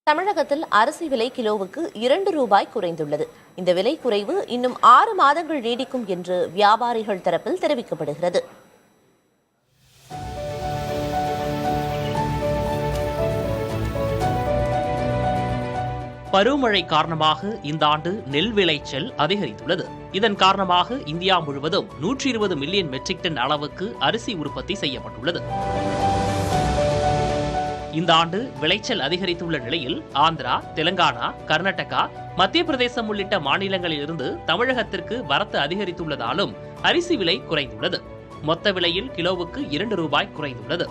தமிழகத்தில் அரிசி விலை கிலோவுக்கு 2 ரூபாய் குறைந்துள்ளது. இந்த விலை குறைவு இன்னும் 6 மாதங்கள் நீடிக்கும் என்று வியாபாரிகள் தரப்பில் தெரிவிக்கப்படுகிறது. பருவமழை காரணமாக இந்த ஆண்டு நெல் விளைச்சல் அதிகரித்துள்ளது. இதன் காரணமாக இந்தியா முழுவதும் 120 மில்லியன் மெட்ரிக் டன் அளவுக்கு அரிசி உற்பத்தி செய்யப்பட்டுள்ளது. இந்த ஆண்டு விளைச்சல் அதிகரித்துள்ள நிலையில் ஆந்திரா, தெலங்கானா, கர்நாடகா, மத்திய பிரதேசம் உள்ளிட்ட மாநிலங்களில் இருந்து தமிழகத்திற்கு வரத்து அதிகரித்துள்ளதாலும் அரிசி விலை குறைந்துள்ளது. மொத்த விலையில் கிலோவுக்கு 2 ரூபாய் குறைந்துள்ளது.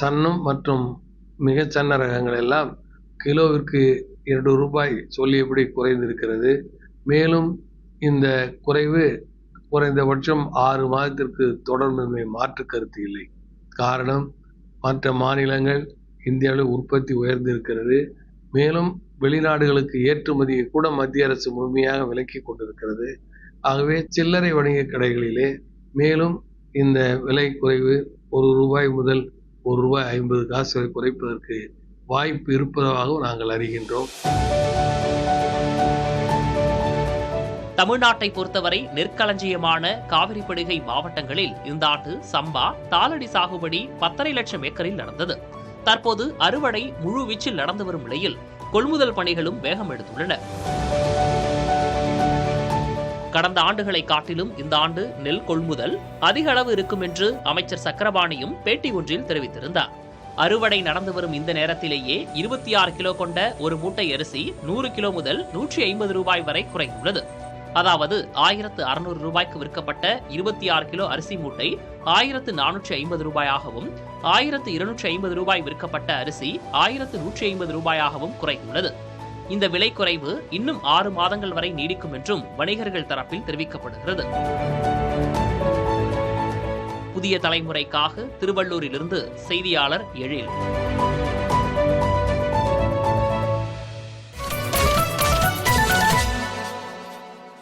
சன்னம் மற்றும் மிகச் சன்ன ரகங்கள் எல்லாம் கிலோவிற்கு 2 ரூபாய் சொல்லியபடி குறைந்திருக்கிறது. மேலும் இந்த குறைவு குறைந்தபட்சம் 6 மாதத்திற்கு தொடர்ந்து மாற்று கருத்து இல்லை. காரணம், மற்ற மாநிலங்கள் இந்தியாவில் உற்பத்தி உயர்ந்திருக்கிறது. மேலும் வெளிநாடுகளுக்கு ஏற்றுமதியை கூட மத்திய அரசு முழுமையாக விலக்கி கொண்டிருக்கிறது. ஆகவே சில்லறை வணிக கடைகளிலே மேலும் இந்த விலை குறைவு 1 ரூபாய் முதல் 1 ரூபாய் 50 காசு வரை குறைப்பதற்கு வாய்ப்பு இருப்பதாகவும் நாங்கள் அறிகின்றோம். தமிழ்நாட்டை பொறுத்தவரை நெற்களஞ்சியமான காவிரிப்படுகை மாவட்டங்களில் இந்த ஆண்டு சம்பா, தாளடி சாகுபடி 10.5 லட்சம் ஏக்கரில் நடந்தது. தற்போது அறுவடை முழுவீச்சில் நடந்து வரும் நிலையில் கொள்முதல் பணிகளும் வேகம் எடுத்துள்ளன. கடந்த ஆண்டுகளை காட்டிலும் இந்த ஆண்டு நெல் கொள்முதல் அதிக அளவு இருக்கும் என்று அமைச்சர் சக்கரபாணியும் பேட்டி ஒன்றில் தெரிவித்திருந்தார். அறுவடை நடந்து வரும் இந்த நேரத்திலேயே 26 கிலோ கொண்ட ஒரு மூட்டை அரிசி 100 கிலோ முதல் 150 ரூபாய் வரை குறைந்துள்ளது. அதாவது 1600 ரூபாய்க்கு விற்கப்பட்ட 26 கிலோ அரிசி மூட்டை 1450 ரூபாயாகவும், 1250 ரூபாய் விற்கப்பட்ட அரிசி 1150 ரூபாயாகவும் குறைந்துள்ளது. இந்த விலை குறைவு இன்னும் 6 மாதங்கள் வரை நீடிக்கும் என்றும் வணிகர்கள் தரப்பில் தெரிவிக்கப்படுகிறது. புதிய தலைமுறைக்காக திருவள்ளூரிலிருந்து செய்தியாளர் எழில்.